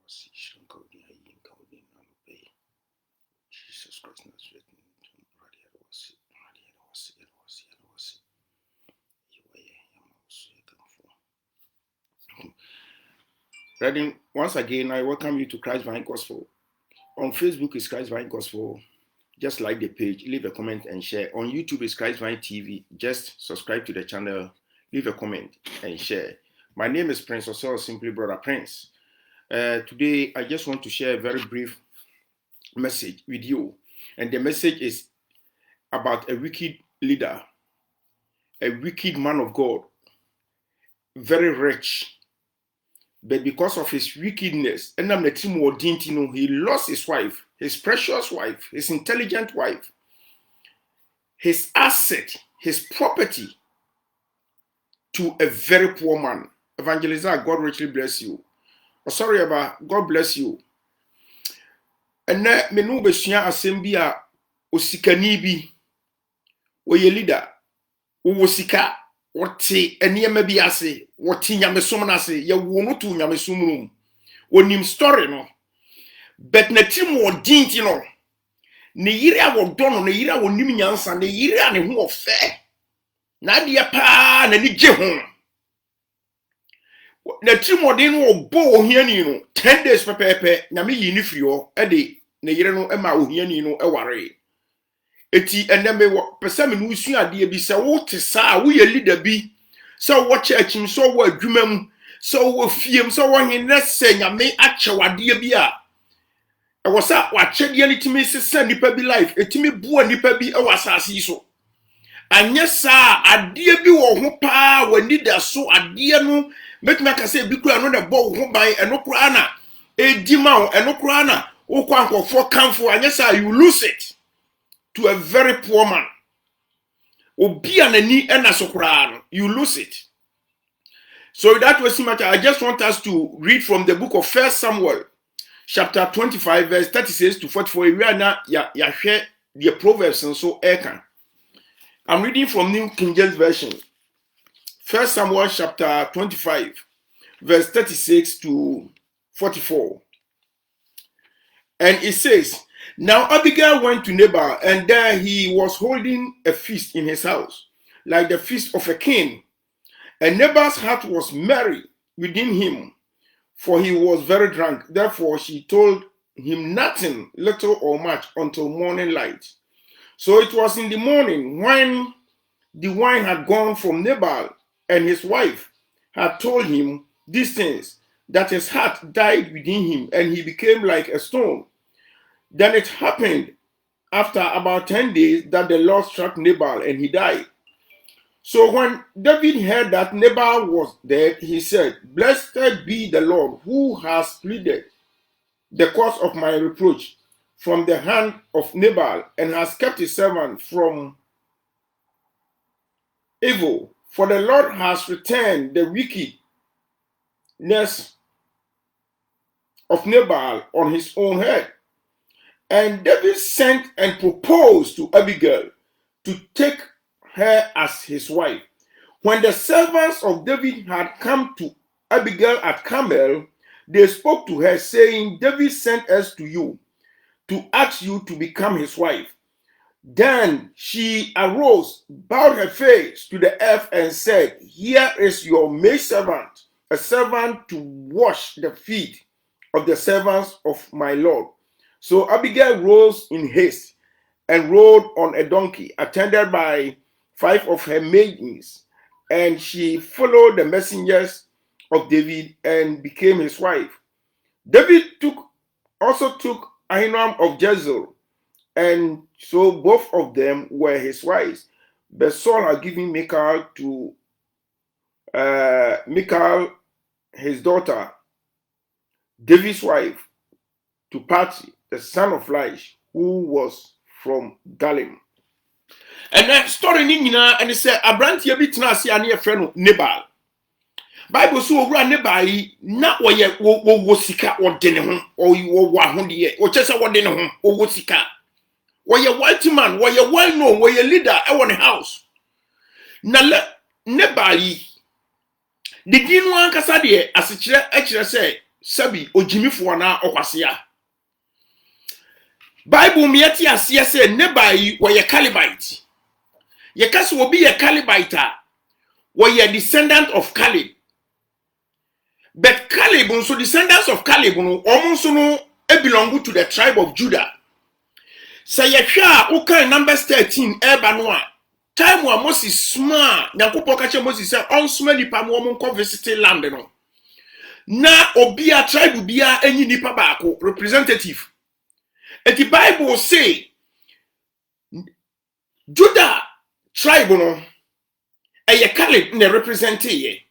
Jesus Christ, Brethren, once again, I welcome you to Christ Vine Gospel. On Facebook is Christ Vine Gospel. Just like the page, leave a comment and share. On YouTube is Christ Vine TV. Just subscribe to the channel, leave a comment and share. My name is Prince Osel, simply Brother Prince. Today, I just want to share a very brief message with you. And the message is about a wicked leader, a wicked man of God, very rich. But because of his wickedness, he lost his wife, his precious wife, his intelligent wife, his asset, his property to a very poor man. Evangelist, God richly bless you. Oh, sorry about God bless you. And now, menu besua asembia osikani bi, oye leader, osika. Wati eniyeme bi ase, wati nyamesom na ase, ye wono tu nyamesom no. Onim story no. Bet na tim odin ti no. Ne yire a wodo no, ne yire a wonim nyansa, ne yire a ne ho ofe. Na de pa na ni gye ho. Na tim odin no obo ohiani no, 10 days pepepe, nyame yi ni firi ho, e de ne yire no e ma ohiani no e ware. Eti eneme pese me no sua ade bi se wo te sa wo ye leader bi se wo church so wo adwuma mu so wo fiem so wo hene se nyame akyewade bi a e wo sa wa kyede ni timi se nipa bi life etimi bua nipa bi e wasase so anye sa ade bi wo ho pa wa leader so ade no metuma ka se bi kura no de bo ho ban eno kura na edima wo eno kura na wo kwa nkofo kanfo anye sa you lose it to a very poor man. You lose it. So that was matter. I just want us to read from the book of 1 Samuel, chapter 25, verse 36 to 44. We are now share the Proverbs and so Ekan. I'm reading from New King James Version. 1 Samuel chapter 25, verse 36 to 44. And it says, now Abigail went to Nabal, and there he was holding a feast in his house, like the feast of a king. And Nabal's heart was merry within him, for he was very drunk. Therefore she told him nothing, little or much, until morning light. So it was in the morning, when the wine had gone from Nabal, and his wife had told him these things, that his heart died within him, and he became like a stone. Then it happened after about 10 days that the Lord struck Nabal and he died. So when David heard that Nabal was dead, he said, blessed be the Lord who has pleaded the cause of my reproach from the hand of Nabal and has kept his servant from evil. For the Lord has returned the wickedness of Nabal on his own head. And David sent and proposed to Abigail to take her as his wife. When the servants of David had come to Abigail at Carmel, they spoke to her, saying, David sent us to you to ask you to become his wife. Then she arose, bowed her face to the earth, and said, here is your maidservant, a servant to wash the feet of the servants of my Lord. So Abigail rose in haste and rode on a donkey, attended by 5 of her maidens, and she followed the messengers of David and became his wife. David also took Ahinoam of Jezreel, and so both of them were his wives. But Saul had given Michal to his daughter, David's wife, to Patsy, the son of Laish, who was from Galim. And that story nina and it said Abrantia bitna si ani a friend Nabal. Bible so owura Nabal na wo sika wo de ne ho o wo ahode wo chese wo de ne ho o wo sika. Wo ye white man, wo ye well known, wo ye leader e wo ne house. Na Nabal the din wan kasa de asekire e kire say sabi ojimifo na okwasea Bible mieti asie se nebai wo ye Calebite ye kase obi ye Calebite wo ye descendant of Caleb but Caleb so descendants of Caleb no omunso no belong to the tribe of Judah. Say ye hwa ukan Numbers 13 eba no a time wa Moses small Nyankopon ka che Moses say on small nipa mo nko visit land no na obia tribe bia enyi nipa baako representative. And the Bible say Judah tribe no e Caleb ne represent ye.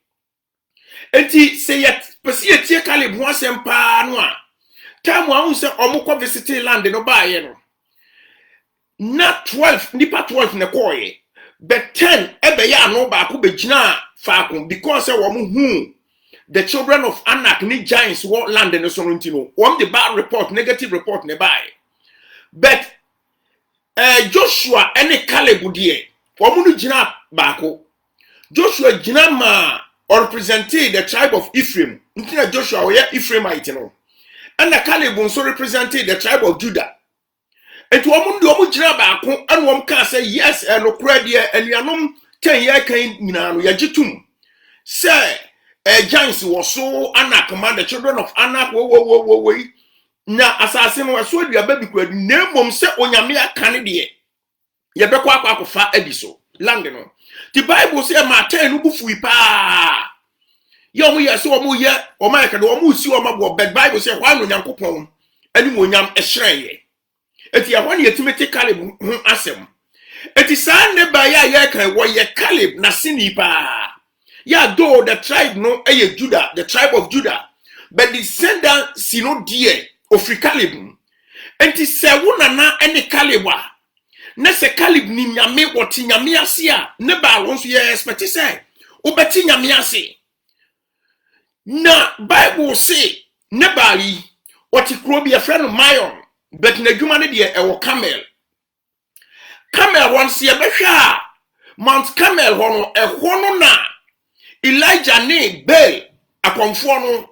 Enti say ye pesi ye tie Caleb ho asem pa no a time wa hu say omukọ visit land no ba ye no na 12 nipa 12 ne koye but 10 ebe ya no ba ko begina faako because say wo hu the children of Anak ni giants wo land no so ntino wo the bad report negative report ne buy but Joshua any Caleb die wo mu no gina baako Joshua gina ma or represented the tribe of Ephraim ntina Joshua we Ephraimite no and Caleb also represented the tribe of Judah. And to omu gina baako and wom ka say yes and okra de anuanom 10 year kan nyina no yagitum say giants was so Anak command the children of Anak wo na asase no so dua baby kwa na mom se onyame aka ne de ye bekọ akwakofa ediso land no the Bible say ma 10 no bufui pa ye omu ye so omu ye omayeka do omu si omabo but Bible say hwa no Nyankopon anim onyam ehran ye eti ya hwan yetimete Caleb hu asem eti san ne ba ya kan wo ye Caleb na sini pa ya do the tribe no Judah the tribe of Judah but the descendant sino die of Caleb enti se wona na ene Caleb a na se Caleb ni nyame woti nyame ase a ne ba won so ye expect say obeti nyame ase na Bible say ne ba yi woti kro bi e friend Mayon but na dwuma ne de e wo Camel won se ye behwa Mount Camel hono e hono na Elijah ne Baal akonfo no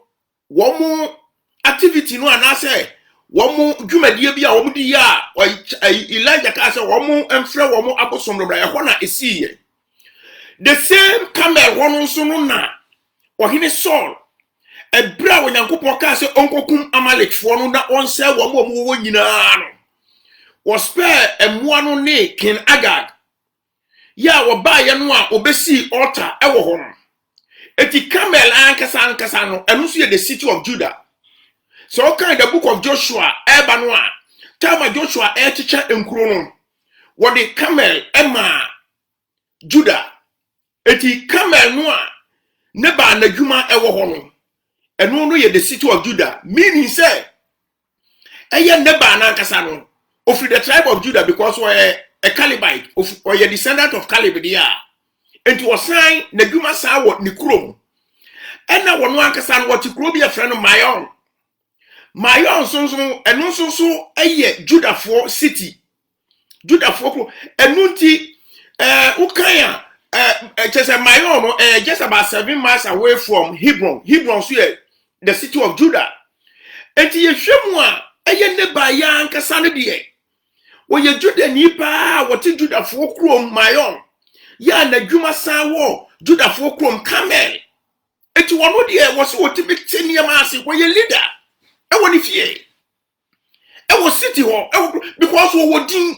wo activity no anase wo mu dwumadie bi a wo di ya Elijah ka say wo mu emfre wo mu abosom no bra e ho na esiye the same Camel wono so no na ohene Saul ebra wo Nyankopon ka say onkokum Amalek fo no na onse wo mu wo nyina no wo spare emua no ne King Agag ya wo ba ye no a obesi altar e wo ho no eti Camel ankasa no enu so ye the city of Judah. So kind the book of Joshua eba no a time Joshua teacher enkuro no what the Camel ema Judah eti Camel no a ne ba na dwuma ewo ho no enu no ye the city of Judah meaning say eye ne ba na ankasa no of the tribe of Judah because we a Calebite or ye descendant of Caleb dia enti was sign na dwuma sa wo ni krom ena wo no ankasa no what kro bi a friend Mayon sonso enu sonso eye Judah for city Judah for enunti ukanya just Mayon no just about 7 miles away from Hebron so the city of Judah enti ye hwemu a eye ne ba ya ankasa ne de wo ye Judah ni pa what Judah for krom Mayon ya na dwuma san wo Judah for krom Camel enti wono de wo so otimiti niam ase wo ye leader e woni fie e wo city ho because wo din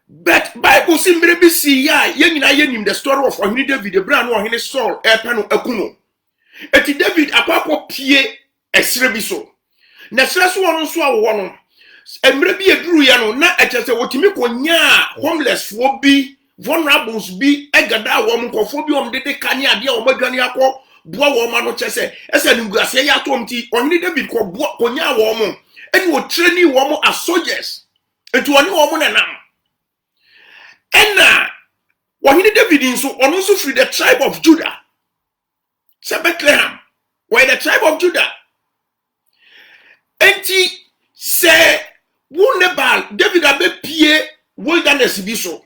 but Bible say mrebi si ya nyina yenim the story of Ohini David the brand no Ohini Saul e pano akuno eti David akwa pie esre bi so na esre so wono so awo no mrebi eduru ya no na echese wotimi konya homeless fo bi vulnerables bi egada wo mkofo bi omdede kani ade o madwane akọ boa wo ma no chese ese nuguase ya tomti Ohini David ko boa konya wo mo eni wo training wo mo as soldiers enti woni wo mo nanam ena Ohini David nso ono so free the tribe of Judah se Bethlehem where the tribe of Judah enti se wunebal David abe pie wilderness bi so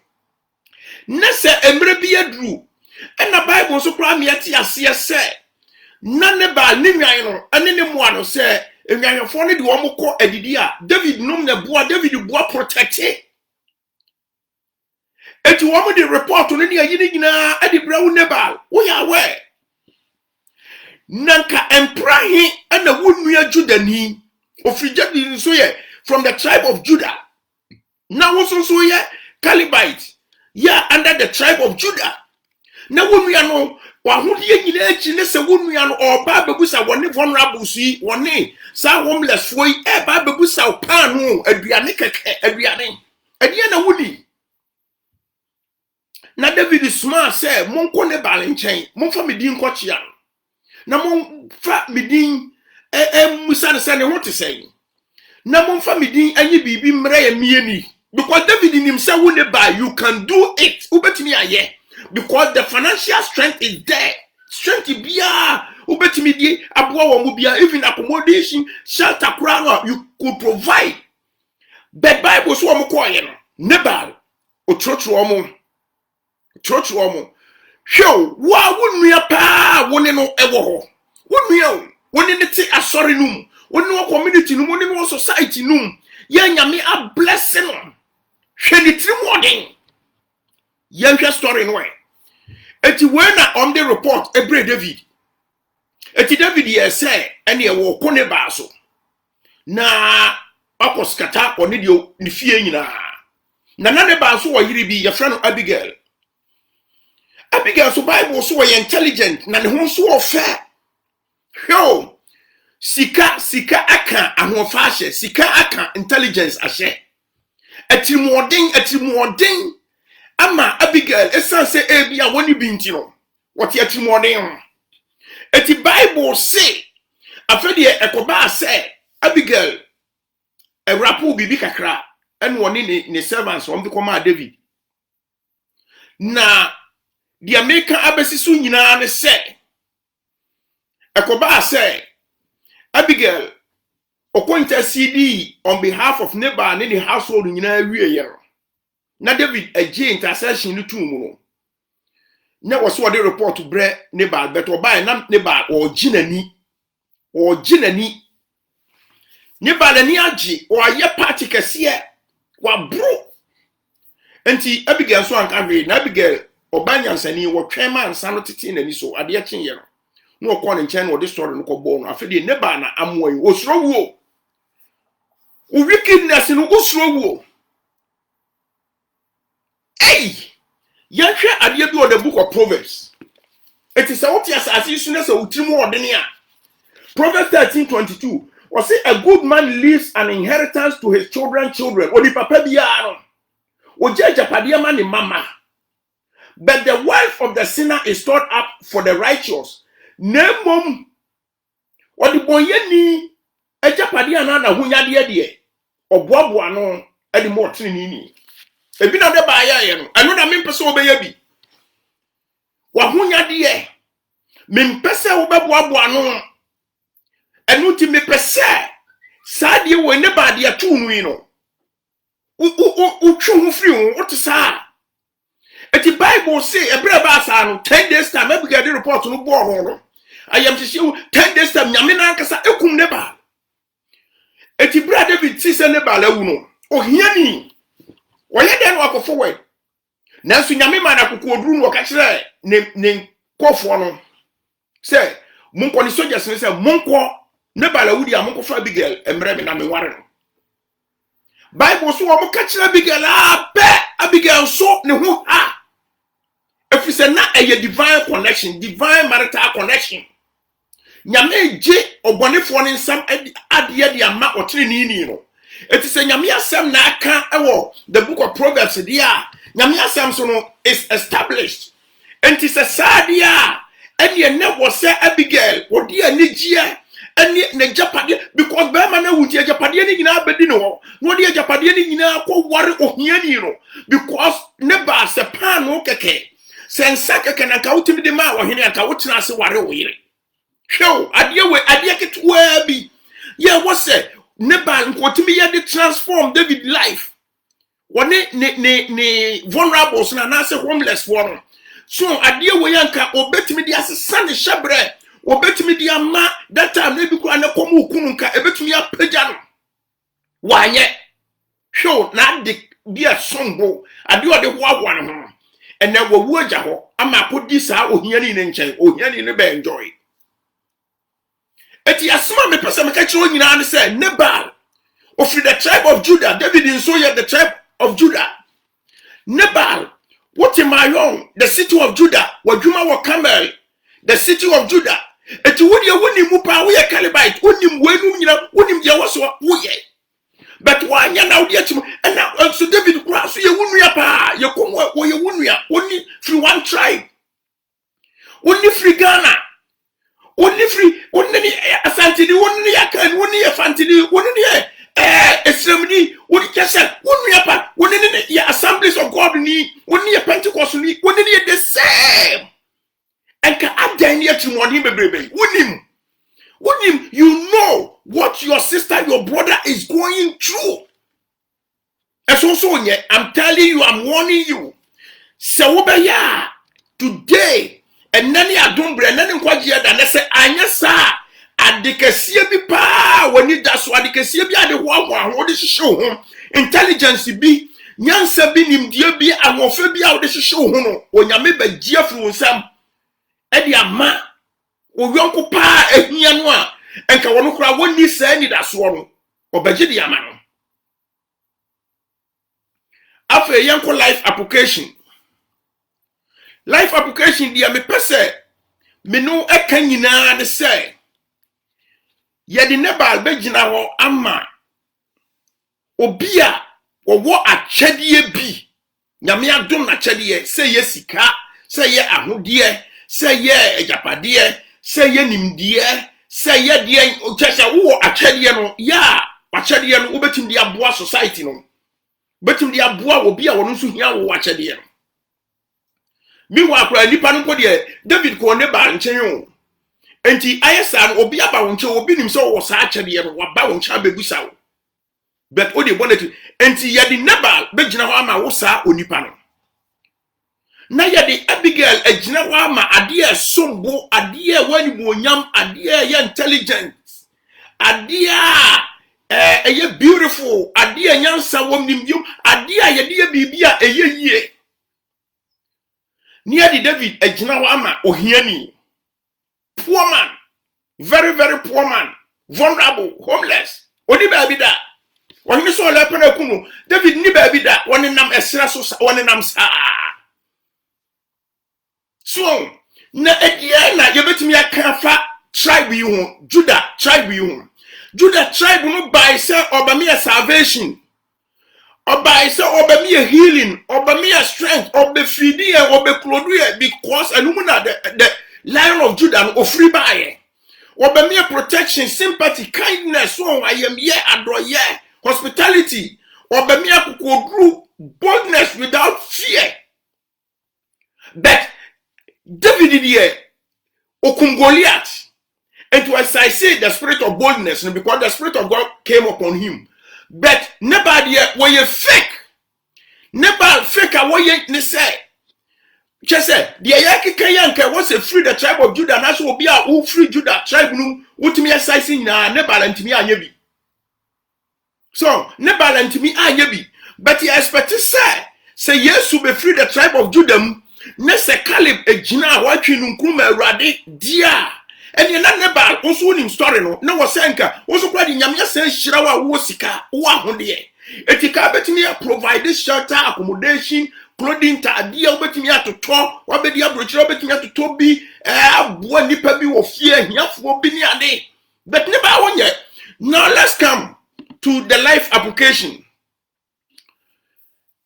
nese emre bi adru ena Bible so kwa miati ase se Nabal ni nwan no ane ne mo ano se enwanhwefo ne de wo mokọ adidi a David num na boa David boa protecte eti wo mo de report no ne ayi ne nyina ade bra wo Nabal wo ya we nanka emprahi ana wonua Judani ofrijadi nso ye from the tribe of Judah na wo so ye Calebite ya under the tribe of Judah na wonua no wahodiye nyina achi ne se wonua no oba bebusa woni vulnerable si woni sa homeless foi e ba bebusa pan no aduane keke aduane ade na wudi na David smart say monko ne bal nchen monfa medin kochia na monfa medin musa ne se ne hote say na monfa medin anyi bibi mra ya mieni because David himself won ne ba you can do it ubetimi aye because the financial strength is there. Strength bia ubetimi die aboa wo mu bia even accommodation shelter crown you could provide. But Bible so wo ko ye no Nabal otrotro omo hwo wa wonua pa woni no ewo ho wonua woni ne ti asori num woni wo community num woni wo society num ye nyame a blessing no hwe ni tiri modern yanhwe story no e eti when on the report ebre David eti David ye say ene ye wo ko ne ba so na akoskata oni de ne fie nyina na ne ba so wo yiri bi ye fra no Abigail so Bible so wo intelligent na ne ho so wo fa hwo sika aka ahofa ahye sika aka intelligence ahye atrimodin ama Abigail esanse ebia woni binti no what atrimodin eti Bible say afede ekoba say Abigail rapu bibi kakra en woni ne servants won bi koma David na the American abesisu nyina ne say ekoba say Abigail okwonta CD on behalf of Nabal and the household nyina wie ye na David age intercession no tum no na wo so the report to bre Nabal but obai na Nabal oginani Nabal ani age o aye party kese wa bro enti Abigail so anka we na Abigail obanyansani wo twema ansa no tete nani so ade chen ye no ko ne nchen wo de story no ko bo no afede Nabal na amoyi osuro wuo o wickedness no osuro wuo hey yanhwe ade bi o the book of Proverbs it is what yes as you say utirimu odene a Proverbs 13:22 or say a good man leaves an inheritance to his children odi papa bia no o jajapade ma ne mama but the wealth of the sinner is stored up for the righteous nemom odi bonyani ajapade ana na hunyade de oboaboa no edi mo tini ni ebi na de ba ya ye no eno na mempese obeya bi wa hunyade mempese obeboaboa no enu ti mepese saade wo ne ba de atunu yi no u twu hu firi wo to sa eti Bible say ebra ba sa no 10 days time Abigail the report no bo ho no ayam hye 10 days time nyame na nkasa ekum ne ba eti bra David ti se ne ba lawu no ohiani oye den wa forward nanso nyame ma na kokoduru no ka kire ne kofo no say monko ni soldiers ne say monko ne ba lawu dia monko fa Abigail emre me na me ware no Bible so wo ka kire Abigail Abigail so ne ho if it's a divine connection, divine marital connection. Nyame je obonefo ne nsam ade de ama otrini ni no. It is a nyame asem na aka ewo the book of Proverbs dia. Nyame asem so no is established. And it is a sadia and ye ne wo say Abigail wo dia ne gia eni ne japade because be ma na wuti japade ni nyina abedi no no de japade ni nyina ko ware ohiani no because ne ba se pan no keke sensa keke na ka utimi de ma wo hene aka wotena ase ware wo yire hwe ade ketwa bi ye wo se ne ba nkotimi ye de transform David life woni ne vulnerables na say homeless for no so ade we yanka obetimi de ase sane shebre obetumi di ama that time na bi kwa na komu kunu nka ebetumi apagya no wanye show na de dia sombo ade ode ho agwa ne ho ena wawu agya ho ama akodi saa ohiani ne nkyɛn ohiani ne be enjoy eti asma me pesa me ka kire onyina ne say Nabal of the tribe of Judah. David in so yet the tribe of Judah. Nabal, what in my own, the city of Judah, Wajuma wa Camel, the city of Judah. Eti wudi ya wuni mupa we Calebite, wuni mwenu nyina, wuni mjawaswa uye. But wanya na udi ya chimu, and now so David cross ye wunu ya pa, ye kumwa ye wunu ya, only free one tribe, only free Ghana. Only free, only Asantini, only Yakan, only Fantini, only Esremni, only Kessa, only Yapa, only Assemblies of God, only a Pentecost, only the same. And can add then yet to money, baby. Wouldn't you know what your sister, your brother is going through? And so, I'm telling you, I'm warning you. So, today. And nani adumbre nani nkwaji ya da na se anya sa adikesie bi pa woni da so adikesie bi ade ho ho de hihye ho intelligence bi nyansa bi nimdie bi ahofe bi a wo de hihye ho no onyame bagia furu nsam e de ama owionko pa ehia no a enka wono kura woni sa ni da so no obagye de ama no afa yanko life application. Life application dia me pese me no eka nyina de say ye de Nabal begina ho ama obi a wo akyede bi nyame adom na kyede say ye sika say ye ahode say ye ejapade say ye nimdie say ye de o kyesha wo akyede no ya akyede no obetim de aboa society no betim de aboa obi a wono so hia wo akyede no. Meanwhile, nipa no de David ko Nabal nchen o. Enti ayesa no obi aba wo nchen obi nim so wo saa kyede no waba wo nchen abegusa wo. But o de bonnet enti ye de Nabal begina ho ama wo saa onipa no. Na ye de Abigail agina ho ama ade e sombo ade e wani bo onyam ade e ye intelligent ade a ye beautiful ade e nyansa wom nimdum ade a ye de bibia eye yie. Near the David Ejinawama Ohiani. Poor man. Very, very poor man. Vulnerable. Homeless. Oni baby da. When you saw Lepene Kumu, David ni baby da. One in nam esra so one in nam sa. So na ediana you bet me a kafa tribe you Judah tribe you. Judah tribe no by say obami salvation. Oba is oba me healing, oba me strength, oba feeding, oba clothing, because anumuna the Lion of Judah of free buy. Oba me protection, sympathy, kindness, so I am ye adore ye, hospitality, oba me group boldness without fear. But David did ye okum Goliath. And as I say, the spirit of boldness, because the spirit of God came upon him. But nobody were you fake. Nobody fake a way you say. Just said, the Ayaki Kayanka was a free the tribe of Judah, and that's will be a who free Judah tribe. What me a sizing na Nebal and to me a yebi. So, Nebal and to me a yebi. But he expected say yes to be free the tribe of Judah. Nessa Caleb a Gina watching Nkume Radi, dear. And you Nabal also in story no was sanka also quite in Yamia says Shirawa Wosika, Wahunde. Etika betimia provide shelter, accommodation, clothing, tadia, betimia to talk, or betia brocha betimia to Toby, one nipabi of fear, Yafu Biniade. But never one yet. Now let's come to the life application.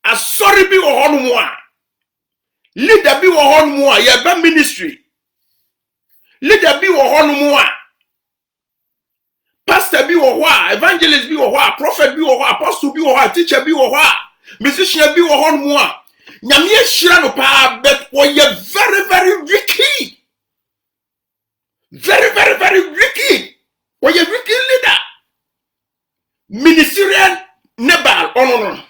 A sorry be or on moi. Leader be or on moi, ya ministry. Leader be or more. Pastor be or evangelist be or prophet be or apostle be or teacher be or musician be or more. Nyamie shirano pa but we are very, very wicked. Very, very, very wicked. We are wicked leader. Ministerial Nabal on.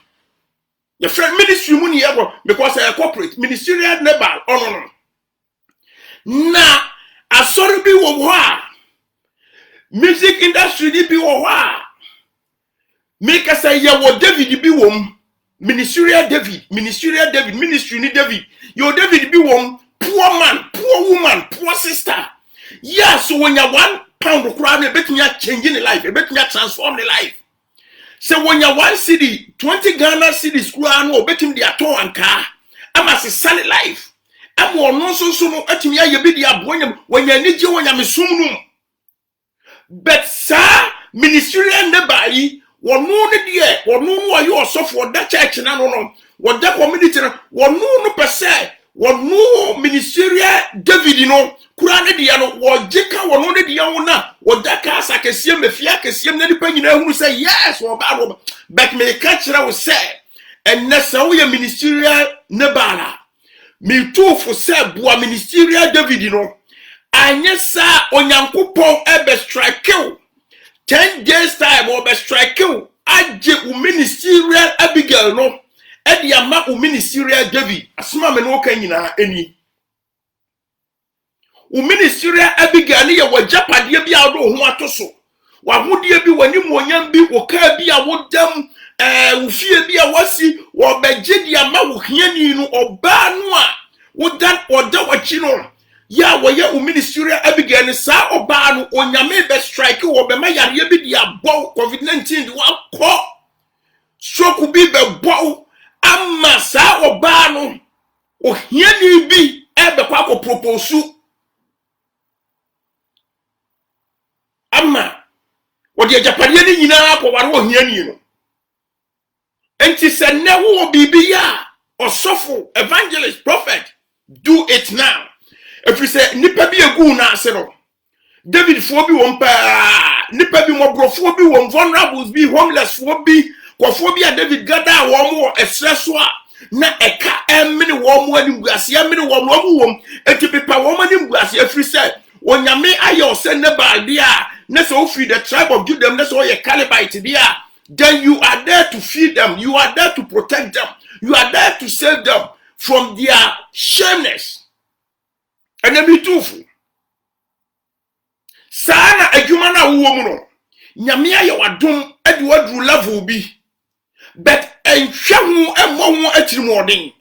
The friend ministry money because I corporate ministerial Nabal on. Now as sorry be wo music industry ni bi wo make us say ya wo David bi wom ministerial David ministry ni David yo David bi wom poor man poor woman poor sister yeah so when you 1 pound crowd e betumi change in life e betumi transform the life so when you 1 city 20 Ghana cities crowd no betumi dey aton anka ama se sane life am no so no atumi aye bi dey abonyam when you nige when you mesum no but sir ministerial neighbor wonu ne de wonu no ayo osofo da church na no woda community na wonu no pese wonu ministerial David no kura ne de no wojeka wonu ne de wo na woda ka asakesiem mafia kesiem na dipa nyina hunu say yes wo ba ro but me ka kira wo say enesa wo ye ministerial nebala me too for say boa ministerial David no anyesa onyankopon ebe strike 10 days time or be strike you aje u ministerial Abigail no e de ama u ministerial David asma me no kan nyina eni u ministerial Abigail ne ye wajapade bi a do ho atoso wa hodie bi wani muonyam bi wo ka bi a wodam wo fie bi a wasi wo beje de ama wo hiani no oba no a wodan oda wachi no ya woye u ministerial Abigail ni sa oba no onyame be strike wo be ma yare bi dia bow COVID-19 di wa ko stroke bi be bow amma sa oba no ohiani bi e be kwa ko propose amma wodi ajapade ni nyina ko ware ohiani no enti se ne wo bibi ya osofo evangelist prophet do it now. If you say nipa bi egu na ase no David fo bi won pa nipa bi mo brofo bi won vulnerables bi homeless fo bi kwafo bi a David gada wo mo esreso a na eka emini wo mo animguase emini wo mo wom etipipa wo mo animguase if say onyame ayo se ne balde a na so ofi the tribe of Judah na so ye Calebite dia then you are there to feed them, you are there to protect them, you are there to save them from their shameness. And then be truthful. Sana adwuma na wo mu no. Nyame aye wadom ade wadru level bi. But enhwe ho emo ho atirimodin.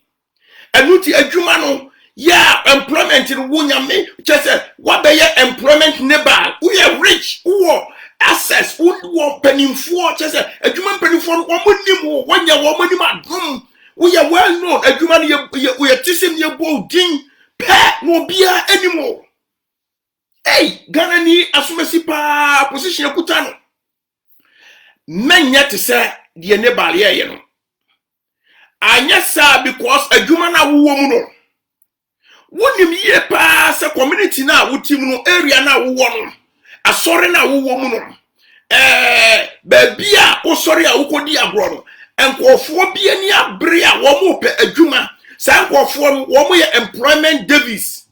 Enuti adwuma no ya employment no wo nyame chese wabeye employment neighbor. We are rich, wo access, wo penimfo chese adwuma penimfo no wo nim wo wanya wo manim adom. We are well known adwuma no ye tisim ye bodin. No bia anymore. Hey, Ghana ni asumesi pa position kutano. Menya te say the neighbor ye no. Anya sa because adwuma na wo mu no. Wonim ye pa se community na wotim no area na wo no. Asore na wo mu no. Ba bia o sori a wo kodi agro no. Enkofo bia ni abre a wo mu pe adwuma. Sankofo wo mo ye employment Davis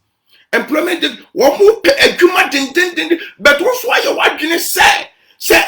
wo mo pe adwuma den but wo so aye wadwene say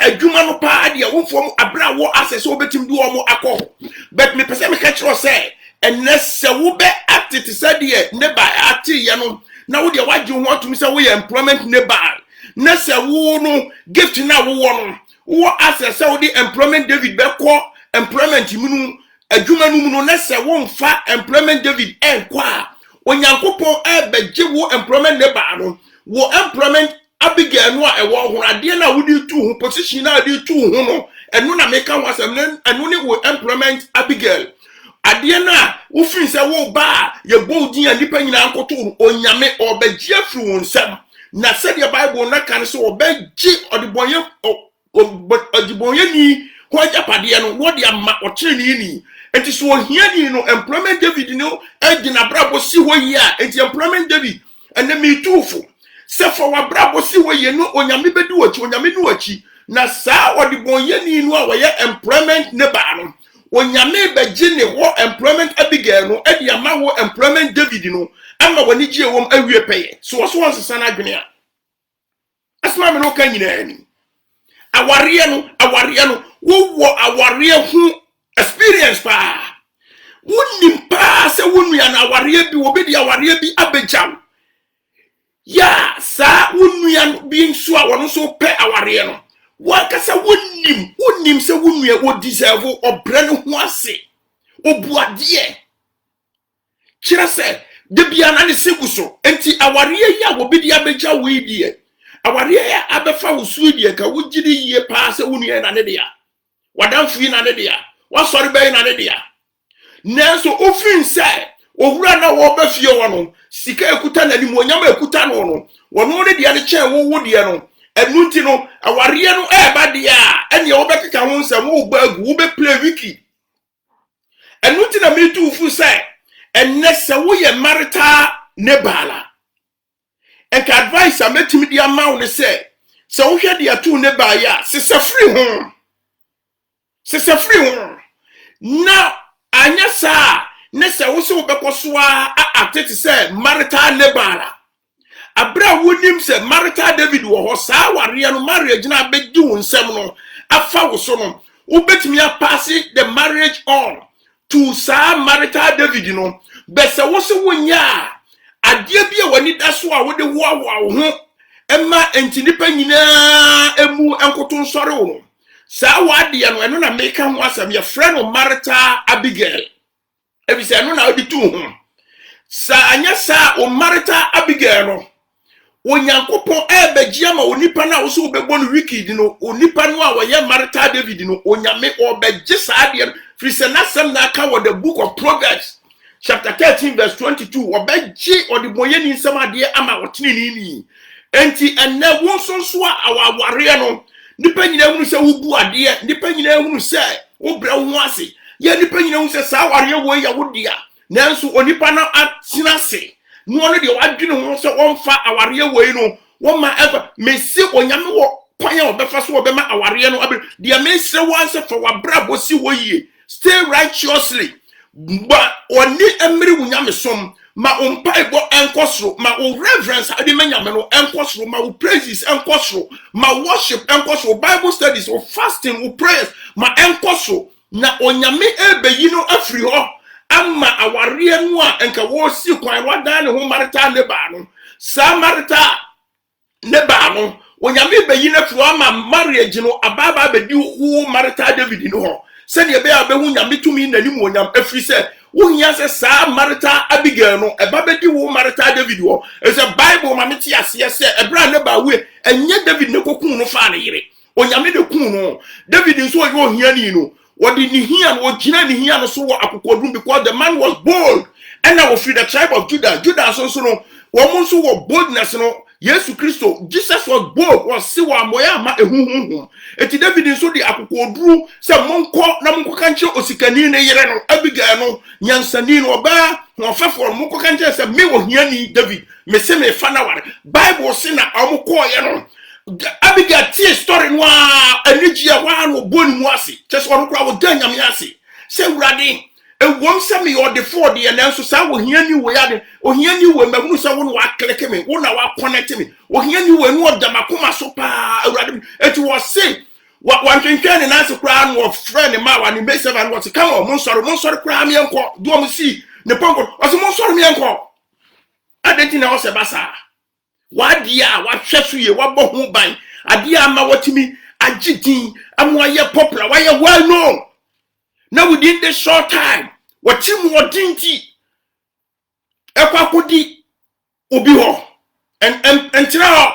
adwuma no pa de wo fo mo abra wo access wo betim du wo mo akọ but me pese me ka kiro say enese wo be active say de neighbor active ye no na wo de wadwe ho atumi say wo ye employment neighbor na se wo no gift na wo no wo access say wo de employment David be ko employment munu adwuma no mu no na se wo mfa employment David enkwa onyankopon beje wo employment neighbor no wo employment Abigail no a ewo ho ade na wo di tu ho position na di tu ho no eno na meka ho asem eno ne wo employment Abigail ade na wo fin se wo ba ye bodin anipa nyina ankoto onyame obeje afiri wo nsam na se the Bible na kan se obeje odibonye odibonye ni ho ajapade no wo de ama okyere ni enti so ohiani no employment David no egina brabo si ho yi a enti employment David ene me tufu se for wa brabo si ho yi no onyame bedi wachi onyame du wachi na sa odibonyani no a wo ye employment neighbor no onyame beje ne ho employment Abigail no edi ama wo employment David no ama wani gie wom awie peye so so wonsesa na adwene a asma me no ka nyina ani aware no wo aware hu experience pa wonim pa se wonu ya na aware bi wo be di aware bi abejaw ya sa wonua being so a wono so pe aware no wakasa wonim se wonua wo deserve obre ne ho ase obuade kira se de bia na ne seguso enti aware ya wo bidi abegya wo idie aware ya abefa wo su idie ka wo gidi yie pa se wonua na ne dia wadamfu na ne dia wasori be na ne dia nanso ofin se owura na wo ba fie wo no sika ekuta na limu onyama ekuta no no wono ne dia ne chen wo dia no enunti no aware no ba dia ene wo bekeka ho nsam wo ba agu wo be play wiki enunti na me tu fu se enne se wo ye marital nebala enka advice ametimi dia ma wo ne se wo hwe dia tu ne ba ya se free ho na anya sa ne se wo se wo bekoso a atete se marital nebala abra wonim se marital David wo ho sa ware no marriage na begi wo nsem no afa wo so no wo betimi a pass the marriage on to sa marital David no bese wo se wonya ade bia wani daso a wo de wo ho emma entinipa nyina emu enkoto nsore wo sa wade no eno na meka ho asam ye friend o marital Abigail ebise eno na odi tu ho sa anya sa o marital Abigail no onyankopon ebegia ma onipa na wo so bebo no wicked no onipa no a wo ye marital David no onyame obegye sa de frise na sam na aka wo the book of Proverbs chapter 13 verse 22 obegye odiboye ni nsam ade ama wotene ni enti enne wo so a awaware no nipa nyina hunu se wo bu ade nipa nyina hunu se wo bra wo ase ye nipa nyina hunu se sa aware wo ya wo dia nanso onipa na atena se no no de wadwene ho se wonfa aware wo yi no wo ma ever mesi onyame wo kwan ya obefa so obema aware no abi de mesre wo anse fa wabra bosi wo yie stay righteously ba oni emri wunyame som ma ompaibo enkosro ma o reverence ade manyame no enkosro ma o praises enkosro ma worship enkosro Bible studies o fasting o prayers ma enkosro na onyame ebeyi no afri ho amma aware no a enka wo si kwan wadan ne ho marital neba no sa marital neba no onyame beyi na afri ho ma marriage no ababa bedi wo marital David no ho se de be abehu nyame tumi na nim onyam afri se wo hia se sa marital Abigail no eba bedi wo marital David ho is a Bible ma meti ase se ebra neba we enye David ne kokun no fa ne yire onyame de kun no David nso wo hia ni no what did he hear? What Gina he hear? So what Apokodrum because the man was bold, and I was free the tribe of Judah. Judah also no woman so what boldness no. Yesu Christo Jesus was bold. Was see what moya ma ehunhun. Eti David so the Apokodrum say monko na monko kanche osikani ne yere no Abigail no nyansani no ba no fefo monko kanche say me wo hia ni David me se me fa na ware Bible say na amko ye no. Abigail tie story no anigia wa no boni mu ase chese ono kra wo dan nyame ase se wurade ewom se me o de for de na nso sa wo hia ni wo ya de o hia ni wo mahunu se wo no wa kleke me wo na wa connect me o hia ni wo no da makoma so pa awurade eti wo se wa twenken ne na se kra no friend ma wa ni be seven what come on mon sorry kra me enko do mo si ne ponko o se mon sorry me enko adenti na o se basa wadia wahwesu ye wabo ho ban ade ama watimi agidin amwa ye popular why well known now within the short time watim wodinti ekwakodi obi ho entra ho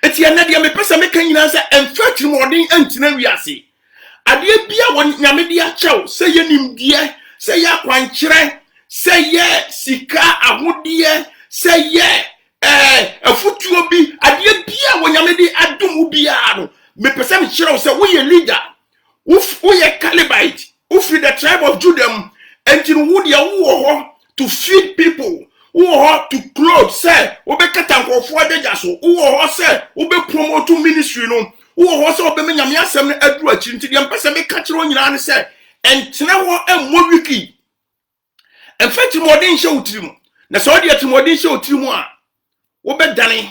eti anade me pesa me kan nyina se emfatri modin antina wiase ade bia won nyame dia chew se ye nimdie se ye akwankyere se ye sika ahodie se ye afutuo bi ade bia wonyame di adom bia no me pesa me kire say we ye leader we ye Calebite who free the tribe of Judah and you would ya wo to feed people wo to clothe say we be katankofo adeja so wo say we be promote ministry no wo say we be nyame asem no adu akiri nti dem pesa me ka kire onyina ne say entena wo emmo wiki emfati modin hye utirim na so de atimodin hye utirim a wo be dane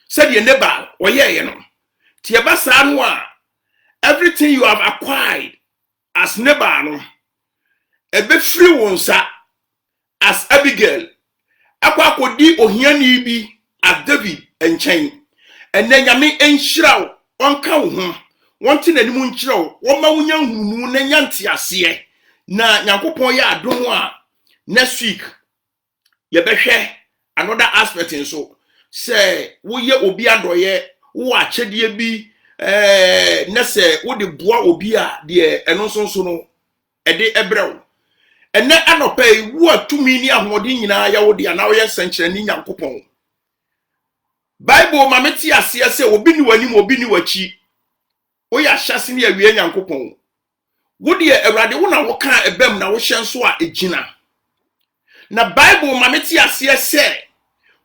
said your neighbor or ye no tie basa no a everything you have acquired as neighbor no e be free wonsa as Abigail akwa kodi ohiani bi as David and chain. And then Yami and Shroud, one cow, one thing and moon shroud, one young moon and yantia see. Na Yankopoya don't want next week. You better another aspect in so say we ye obi andoye wo achedie bi na se wo de boa obi a de eno so no ede ebrew ene anopai wo atumi ni ahode nyina ya wo de na wo ye nsenkyere ni Nyankopon Bible mameti ase se obi ni wani obi ni wachi wo ya hyase ni awie Nyankopon wo de Awurade wo na wo ka ebem na wo hye nso a ejina na Bible mameti ase se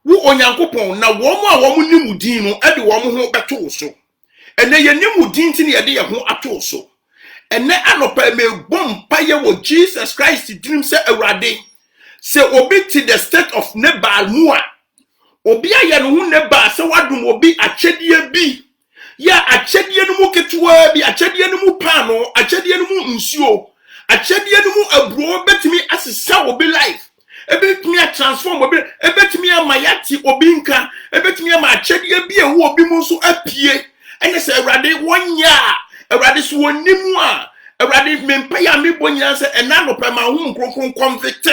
wo Onyankopon na womu a womu ni mudin no e de womu ho beto so ene ye ni mudin ti ne ye de ye ho ato so ene anopa me bom paye wo Jesus Christ dream se Awurade se obi ti the state of Nabal mu a obi aye no hu Nabal se wadum obi achedie bi ya achedie no mu ketewa bi achedie no mu pano achedie no mu nsuo achedie no mu aburo betimi asesa obi life ebetimi a transform obi ebetimi a mayati obi nka ebetimi a achedie bi ewu obi mu so apie ene se Awurade wonya Awurade so wonimu a Awurade mempa ya mebonya se ena no pema hu nkronkron convict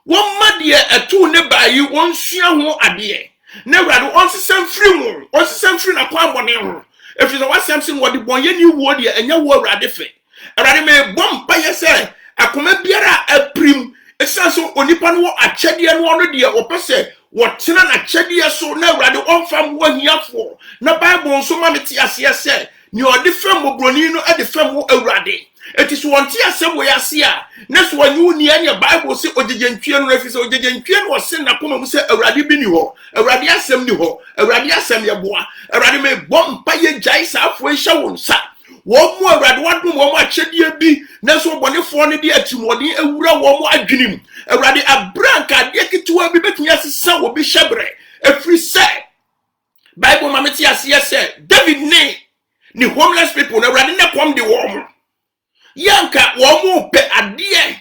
won made eto ne bayi won sua ho ade na Awurade on sesam free mu on sesam free na kwa bone ho efiso wasam sin wode bonye ni wo de enya wo Awurade fe Awurade me bom pa ye se akoma biara aprim esanso onipa no achede no ono de opese wotena na achede so na Awurade onfam wo hiafo na Bible nso ma meti ase se ni odi fam obroni no e de fam wo Awurade eti so wonte asem wo yase a na so wanyu ni anya Bible se ogegentwie no afise ogegentwie no se na koma mu se Awurade bi ni ho Awurade asem ni ho Awurade asem ye boa Awurade me bom pa ye jai sa afo ehya won sa wo mu Awurade wadum wo mu achedie bi na so bonefo ne de atimodin ewura wo mu adwenim Awurade abranka de kituwa bi betumi asesa wo bi hyebre efri se Bible mameti ase se David ni homeless people na Awurade ne kom de wo mu yanka wo mu pe ade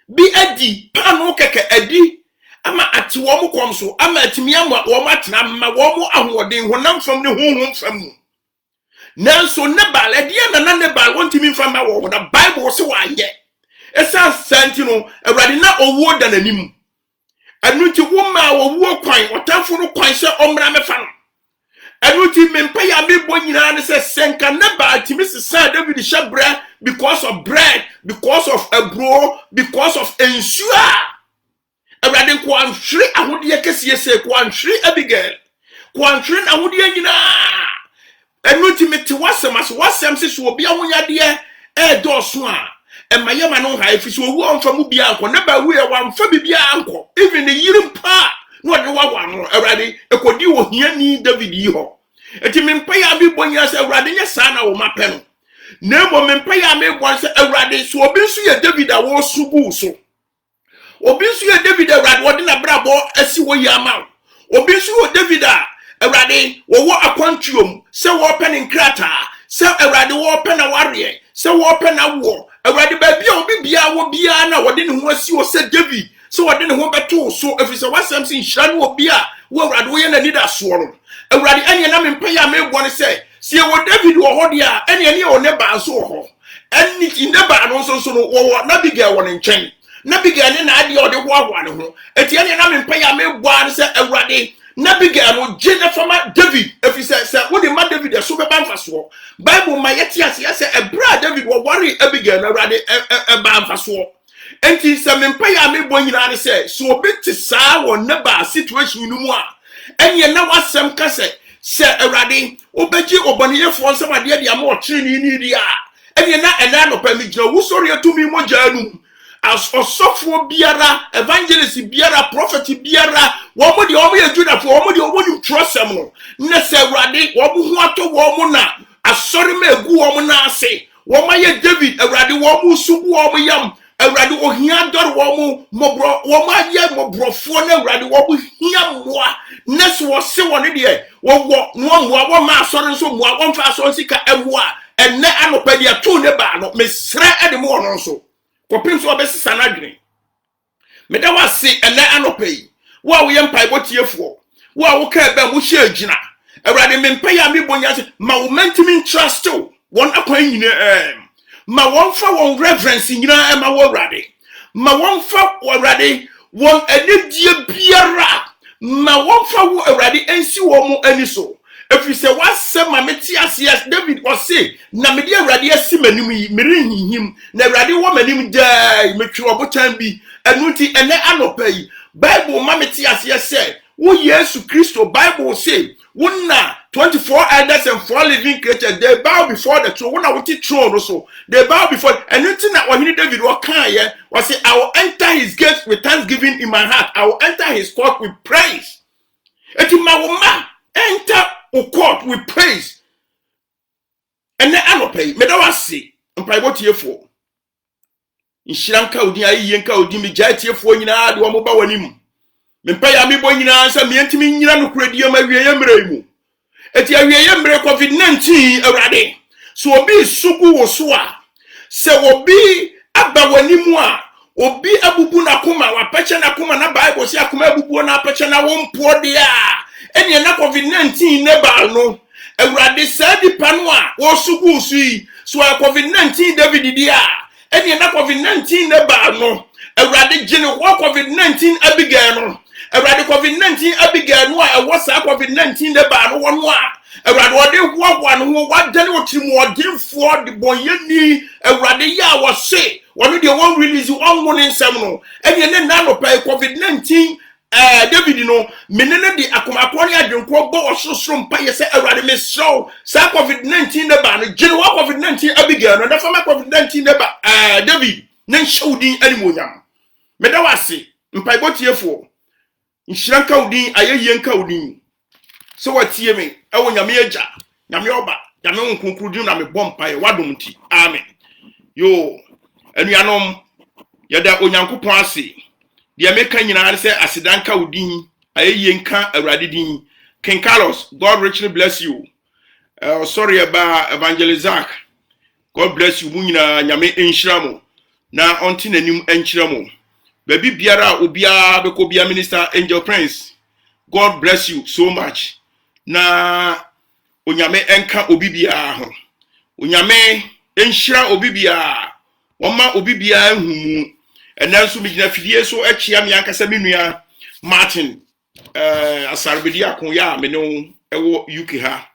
bi adi pano keke adi ama ati wo mu kom so ama atimi ama wo mu atena ma wo mu ahoden honam fam ne honhom fam nanso Nabal ade na Nabal wontimi fam ma wo na Bible se wa anye esa santi no Awurade na owo da nanim anuti wo ma wo kwan otamfo no kwan se omra mefa no anuti mempa ya mebo nyina ne se senka Nabal timi sesa David hyebre because of bread because of abro because of ensure Awurade ko anhwere ahode kese se ko anhwere Abigail ko anhwere ahode nyina anuti meti wasem se so obi ahonyade doso a emayema no ha efisi owu onfa mu bia anko Nabal wu e wamfa bibia anko even the yirim pa no de wawa no Awurade ekodi wo hiani David yi ho eti mempa ya bi bonya se Awurade nya sa na wo mape no nemo mempa ya me bon se Awurade so obi nso ye David a wo subu so obi nso ye David Awurade wo de na brabo asi wo yama obi nso wo David a Awurade wo akwantuom se wo pen nkrata se Awurade wo pen na ware se wo pen na wo Awurade ba bia obi bia wo bia na wo de ne ho asi wo se David so wo de ne ho beto so efise wasam sin hira no obi a wo Awurade wo ye na nida so no Awurade anye na mempa ya me bon se sie wo David wo ho de a ene ne o ne ba so ho eni ne ba no so no wo na Abigail wo ne nchen na Abigail ne na ade o de ho ahwa ne ho eti ene na mempa ya me bon se Awurade na Abigail no gene fama David efise se wo de ma David so be ban faso Bible ma yeti ase se ebra David wo worry Abigail na Awurade ban faso enti se mempa ya me bon nyina ne se so obi ti saa wo ne ba situation no mu a enye na wasem ka se Awurade obeji oboniyefo nsem ade de ama okyere ni di a enye na no pa mi gina wo sori atumi mo janum as osofo biara evangelist biara prophet biara wo mo de o mo ye Judah fo wo mo de o mo ni trosem no na se Awurade wo bo hu ato wo mo na asori ma egu wo mo na ase wo ma ye David Awurade wo mo subu wo mo yam Awurade ohia dor wo mo mobro wo ma ye mobrofo na Awurade wo bo hia moa na so wo se wo ne de wo moa wo ma asori nso moa wo mfa asori sika emoa enne anopa dia to ne ba no mesra ede mo no nso kopim so obesisa na dwene meda wase enne anopa yi wo a wo ye mpai botiefo Wa wo ka be mo hye agina awurade mempa ya me bonya se ma wo mentimi trust o won akwan nyina ma won fa won reverence nyina ma wo awurade ma won fa awurade won anidie biara ma won fa wo awurade ensi wo mo ani so if you say what say ma meti asias David was say na me de awurade asi manim yi merenhihim na awurade wo manim dai metwe obotan bi enu ti ene anopa yi Bible ma meti asias say wo Yesu Christo Bible say wonna 24 elders and 4 living creatures they bow before the throne wonna what throne also they bow before and anything that when David was can yeah was say I will enter his gates with thanksgiving in my heart I will enter his court with praise eti ma enter o court with praise and then anopay me da wase mpaibot yefo inshiranka odin ayi yenka odin mi jai tiefo nyina de wo mo ba wanim mempa ya me bo nyina nsa me ntimi nyina no kuradie ma wieye mre mu eti awieye mre covid-19 awrade so obi sugu wo so a se obi aba wanim a obi abubu na koma wa peche na koma na Bible si akoma abubu na peche na wo mpo de a eni na covid-19 ne ba no awrade sadi pano a wo sugu sui so covid-19 David di a eni na covid-19 ne ba no awrade gene wo covid-19 abigail no awrade covid-19 abigail no a wo sa covid-19 ne ba no wo a awrade wo de wo no wo dane wo trimu odinfo de boyeni awrade ya wo se one dey one release one morning nsem no eni ne na no pay covid-19 David no menene di akomakoni adwenko bo ososoro mpaye se awrade mesro sa covid-19 ne ba no gene wo covid-19 abigail no na fama covid-19 ne ba David na nshawdin animonyam meda wase mpaye tiefo nshranka udin ayeyenka udin so watie me ewo nyame agya nyame oba nyame nkonkrudin na me bom mpaye wadom ti amen yo anuanom yada onyankopon ase de meka nyina se asidanka udin ayeyenka awrade din King Carlos God richly bless you sorry about Evangelizak God bless you munyina nyame enhyiramo na onti nanim enhyiramo baby biara obia beko bia minister Angel Prince God bless you so much na onyame enka obibia ho onyame enhyira obibia woma obibia humu enanso mi gina fidie so achia mi ankasa menua Martin asarbedi akon ya me no ewo UK ha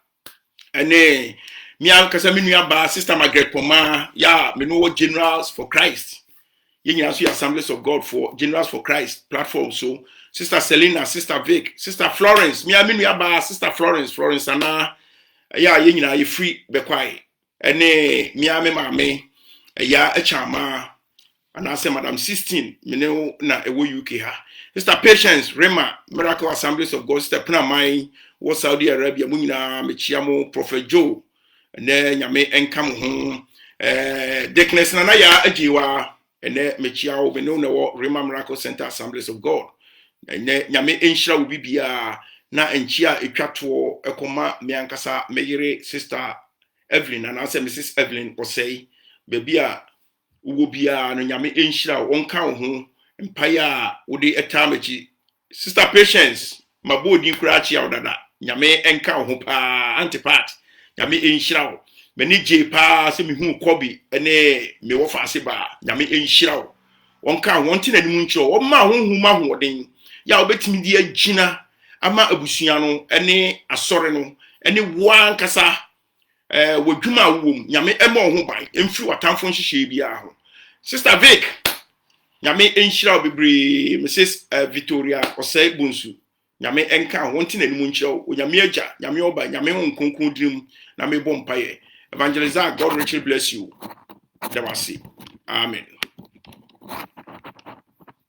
ene mi ankasa menua ba sister Margaret Poma ya me no Generals for Christ yenyina so Assemblies of God for Generals for Christ platform so sister Selena sister Vic sister Florence mi menua ba sister Florence ana ya yenyina ye free be kwai ene mi mame ya echama and I say Madam 16 me na ewo UK ha sister Patience Rema Miracle Assemblies of God sister Pna mai wo Saudi Arabia mu nyina mechiamo Prophet Joe ne nyame enkam ho Dickness na ya agiwa ene mechiawo me no wo Rema Miracle Center Assemblies of God ene nyame enhyira wo bibia na enchia etwato ekoma me ankasa meyire sister Evelyn and I say Mrs Evelyn osei bebia uwo bia no nyame enhyira wonka ho empire wode etamachi sister Patience mabodi kura chi awdada nyame enka ho pa antipat nyame enhyira wo mani je pa se mehu kobi ene me wo fa ase ba nyame enhyira wo wonka wonte nanim nkyiro wo ma honhuma hoden ya obetimi di agina ama abusua no ene asore no ene wan kasa wadwuma wom nyame ema ho ban emfiri watamfo nhihye bia ho sister Vic nyame enhyira obebre Mrs Victoria osai bunsu nyame enka ho nti nanim nkyira nyame agya nyame oba nyame honkonkon dirim na me bom paye Evangelizak God richly bless you dawasi amen.